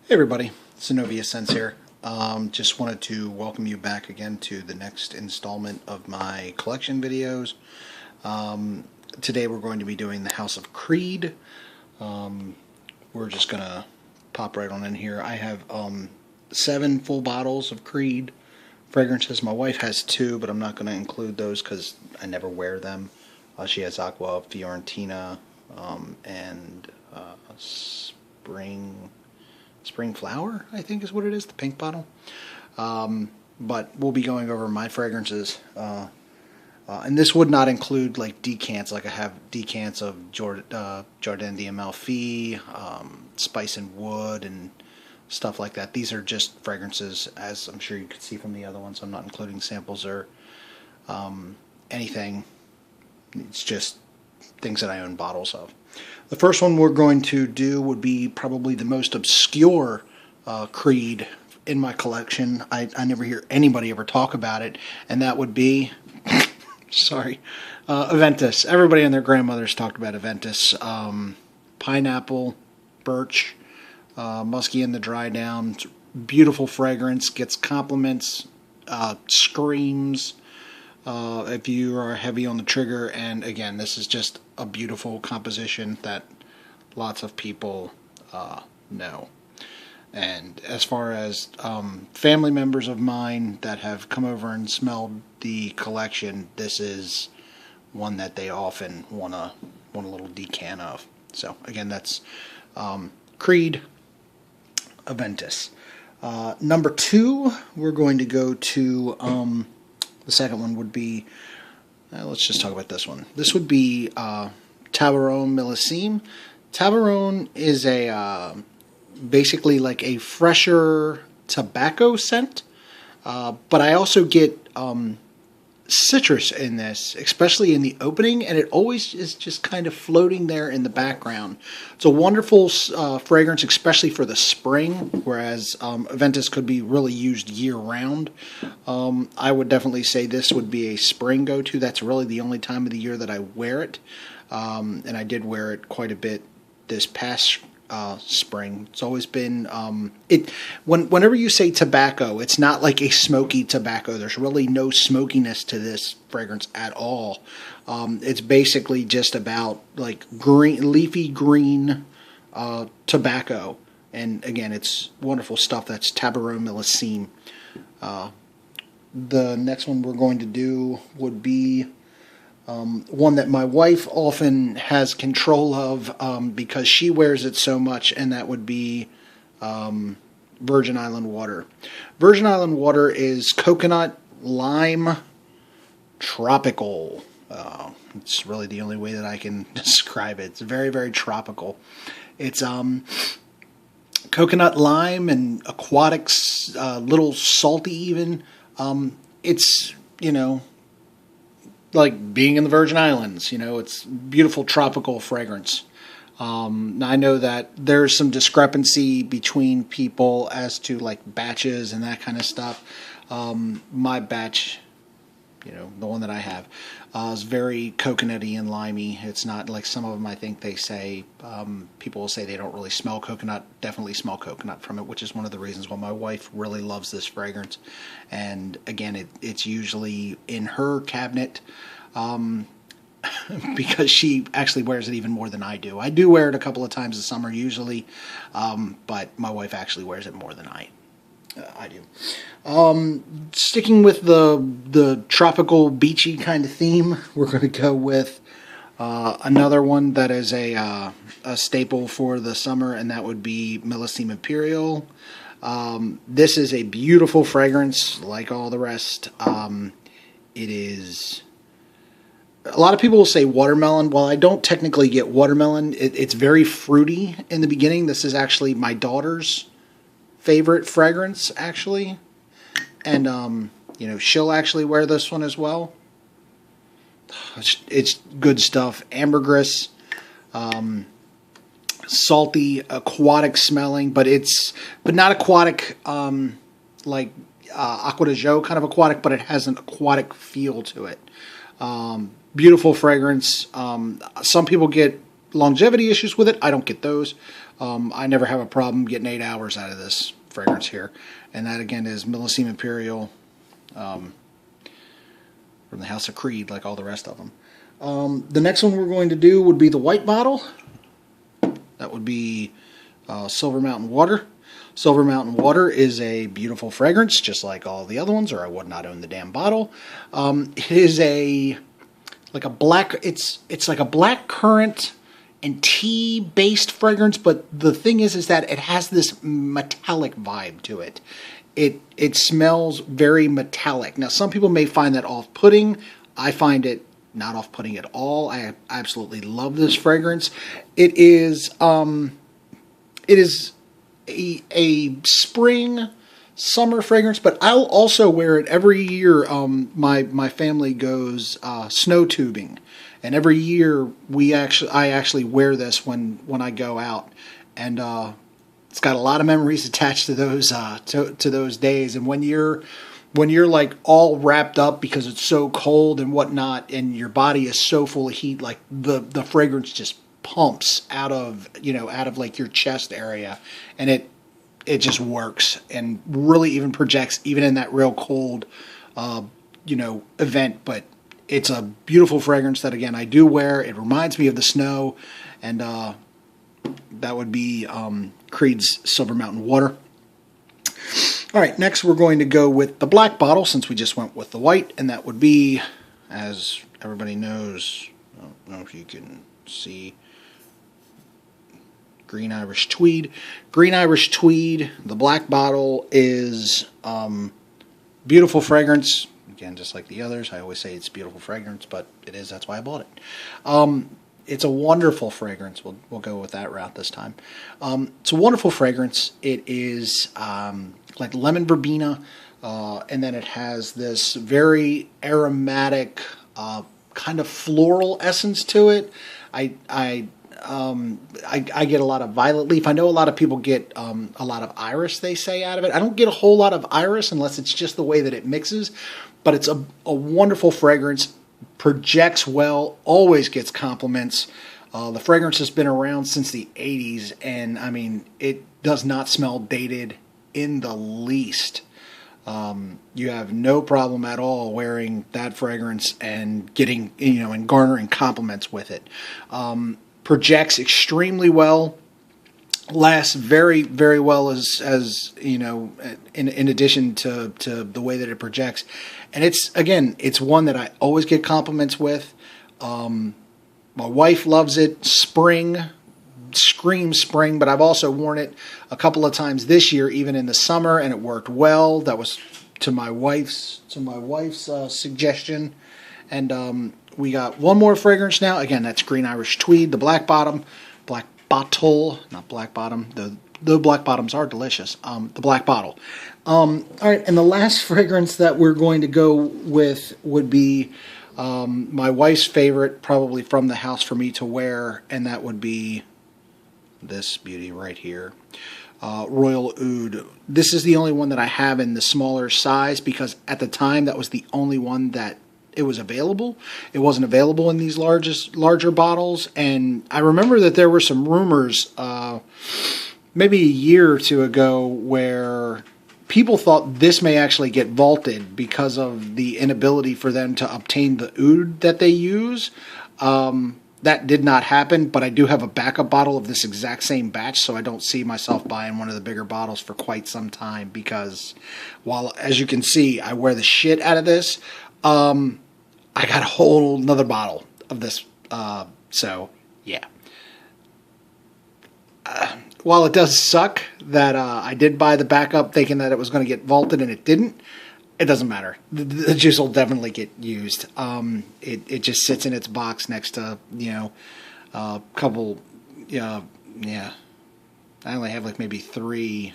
Hey everybody, Xanovia Sense here. Just wanted to welcome you back again to the next installment of my collection videos. Today we're going to be doing the House of Creed. We're just going to pop right on in here. I have 7 full bottles of Creed fragrances. My wife has 2, but I'm not going to include those because I never wear them. She has Aqua, Fiorentina, and Spring Flower, I think is what it is, the pink bottle. But we'll be going over my fragrances. And this would not include like decants, like I have decants of Jardin d'Amalfi, Spice and Wood, and stuff like that. These are just fragrances, as I'm sure you could see from the other ones. I'm not including samples or anything. It's just things that I own bottles of. The first one we're going to do would be probably the most obscure Creed in my collection. I never hear anybody ever talk about it, and that would be, Aventus. Everybody and their grandmothers talked about Aventus. Pineapple, birch, musky in the dry down. Beautiful fragrance, gets compliments, screams. If you are heavy on the trigger, and again, this is just a beautiful composition that lots of people know. And as far as family members of mine that have come over and smelled the collection, this is one that they often want a little decant of. So again, that's Creed Aventus. Number 2, we're going to go to the second one would be, let's just talk about this one. This would be Tabaron Millésime. Tabaron is a basically like a fresher tobacco scent, but I also get citrus in this, especially in the opening, and it always is just kind of floating there in the background. It's a wonderful fragrance, especially for the spring, whereas Aventus could be really used year-round. I would definitely say this would be a spring go-to. That's really the only time of the year that I wear it, and I did wear it quite a bit this past spring. It's always been whenever you say tobacco, it's not like a smoky tobacco. There's really no smokiness to this fragrance at all. It's basically just about like leafy green tobacco, and again, it's wonderful stuff. That's Tabaron Millésime. The next one we're going to do would be one that my wife often has control of because she wears it so much, and that would be Virgin Island Water. Virgin Island Water is coconut lime tropical. It's really the only way that I can describe it. It's very, very tropical. It's coconut lime and aquatics, little salty even. It's, like being in the Virgin Islands, it's beautiful tropical fragrance. I know that there's some discrepancy between people as to like batches and that kind of stuff. My batch, the one that I have, is very coconutty and limey. It's not like some of them. I think they say people will say they don't really smell coconut. Definitely smell coconut from it, which is one of the reasons why my wife really loves this fragrance. And again, it's usually in her cabinet because she actually wears it even more than I do. I do wear it a couple of times a summer usually, but my wife actually wears it more than I do. Sticking with the tropical beachy kind of theme, we're going to go with another one that is a staple for the summer, and that would be Millésime Imperial. This is a beautiful fragrance, like all the rest. It is. A lot of people will say watermelon. Well, I don't technically get watermelon. It's very fruity in the beginning. This is actually my daughter's favorite fragrance, actually. And, she'll actually wear this one as well. It's good stuff. Ambergris, salty, aquatic smelling, but not aquatic like Aqua de Jo kind of aquatic, but it has an aquatic feel to it. Beautiful fragrance. Some people get longevity issues with it. I don't get those. I never have a problem getting 8 hours out of this fragrance here. And that again is Millesime Imperial from the House of Creed, like all the rest of them. The next one we're going to do would be the white bottle. That would be Silver Mountain Water. Silver Mountain Water is a beautiful fragrance, just like all the other ones, or I would not own the damn bottle. It is like a black currant and tea based fragrance, but the thing is that it has this metallic vibe to it. It smells very metallic. Now, some people may find that off-putting. I find it not off-putting at all. I absolutely love this fragrance. It is a spring summer fragrance, but I'll also wear it every year. My family goes snow tubing, and every year I actually wear this when I go out, and it's got a lot of memories attached to those to those days. And when you're like all wrapped up because it's so cold and whatnot, and your body is so full of heat, like the fragrance just pumps out of like your chest area, and it just works and really even projects even in that real cold event. But it's a beautiful fragrance that again I do wear. It reminds me of the snow, and that would be Creed's Silver Mountain Water. All right, next we're going to go with the black bottle since we just went with the white, and that would be, as everybody knows, I don't know if you can see, Green Irish Tweed. Green Irish Tweed, the black bottle is beautiful fragrance. Again, just like the others, I always say it's beautiful fragrance, but it is. That's why I bought it. It's a wonderful fragrance. We'll go with that route this time. It's a wonderful fragrance. It is like lemon verbena, and then it has this very aromatic kind of floral essence to it. I get a lot of violet leaf. I know a lot of people get a lot of iris, they say, out of it. I don't get a whole lot of iris unless it's just the way that it mixes, but it's a wonderful fragrance. Projects well, always gets compliments. The fragrance has been around since the 80s, and I mean, it does not smell dated in the least. You have no problem at all wearing that fragrance and getting, and garnering compliments with it. Projects extremely well, lasts very, very well as in addition to the way that it projects. And it's one that I always get compliments with. My wife loves it. Spring, screams spring, but I've also worn it a couple of times this year, even in the summer, and it worked well. That was to my wife's suggestion. And we got one more fragrance now. Again, that's Green Irish Tweed, the black bottle, not black bottom. The black bottoms are delicious. The black bottle. All right, and the last fragrance that we're going to go with would be my wife's favorite, probably from the house for me to wear, and that would be this beauty right here, Royal Oud. This is the only one that I have in the smaller size because at the time that was the only one that it was available. It wasn't available in these larger bottles, and I remember that there were some rumors maybe a year or two ago where people thought this may actually get vaulted because of the inability for them to obtain the oud that they use. That did not happen, but I do have a backup bottle of this exact same batch, so I don't see myself buying one of the bigger bottles for quite some time because while, as you can see, I wear the shit out of this, I got a whole another bottle of this, so yeah. While it does suck that I did buy the backup thinking that it was going to get vaulted and it didn't, it doesn't matter. The juice will definitely get used. It just sits in its box next to, a couple, yeah. I only have like maybe 3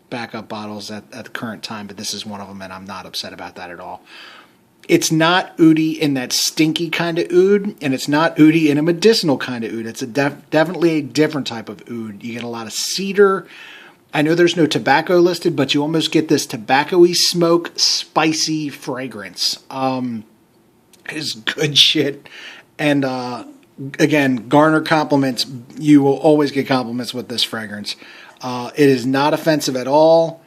backup bottles at the current time, but this is one of them, and I'm not upset about that at all. It's not oudy in that stinky kind of oud, and it's not oudy in a medicinal kind of oud. It's definitely a different type of oud. You get a lot of cedar. I know there's no tobacco listed, but you almost get this tobacco-y smoke, spicy fragrance. It is good shit. And again, garner compliments. You will always get compliments with this fragrance. It is not offensive at all.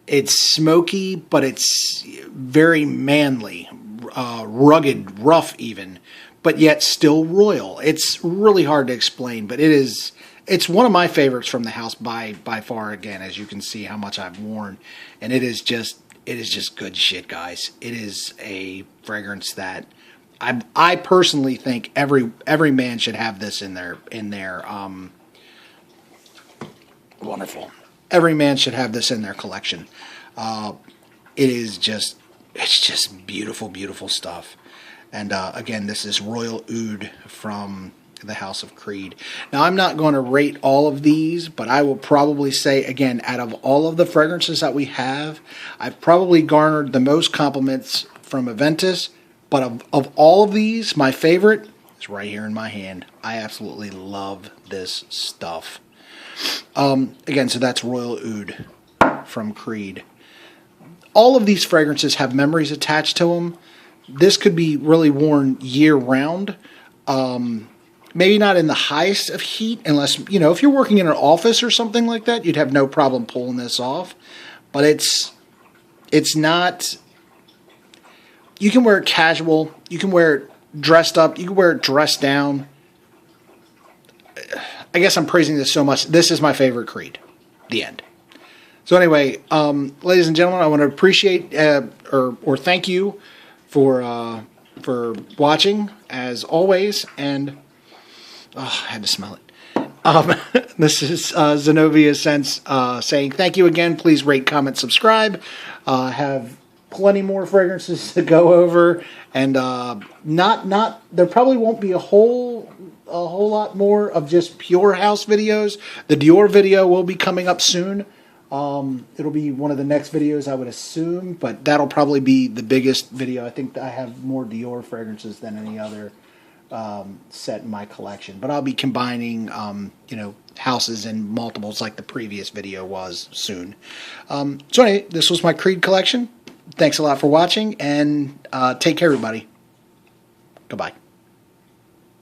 It's smoky, but it's very manly, rugged, rough even, but yet still royal. It's really hard to explain, but it's one of my favorites from the house by far, again, as you can see how much I've worn. And it is just good shit, guys. It is a fragrance that I personally think every man should have this in their wonderful. Every man should have this in their collection. It's just beautiful, beautiful stuff. And again, this is Royal Oud from the House of Creed. Now, I'm not going to rate all of these, but I will probably say, again, out of all of the fragrances that we have, I've probably garnered the most compliments from Aventus. But of all of these, my favorite is right here in my hand. I absolutely love this stuff. Again, so that's Royal Oud from Creed. All of these fragrances have memories attached to them. This could be really worn year-round. Maybe not in the highest of heat, unless, if you're working in an office or something like that, you'd have no problem pulling this off. But it's not... You can wear it casual. You can wear it dressed up. You can wear it dressed down. I guess I'm praising this so much. This is my favorite Creed. The end. So anyway, ladies and gentlemen, I want to appreciate or thank you for watching as always. And I had to smell it. This is Xanovia Sense saying thank you again. Please rate, comment, subscribe. Have plenty more fragrances to go over, and there probably won't be a whole lot more of just pure house videos. The Dior video will be coming up soon. It'll be one of the next videos, I would assume, but that'll probably be the biggest video. I think I have more Dior fragrances than any other set in my collection, but I'll be combining houses and multiples like the previous video was soon. So anyway, this was my Creed collection. Thanks a lot for watching, and take care, everybody. Goodbye.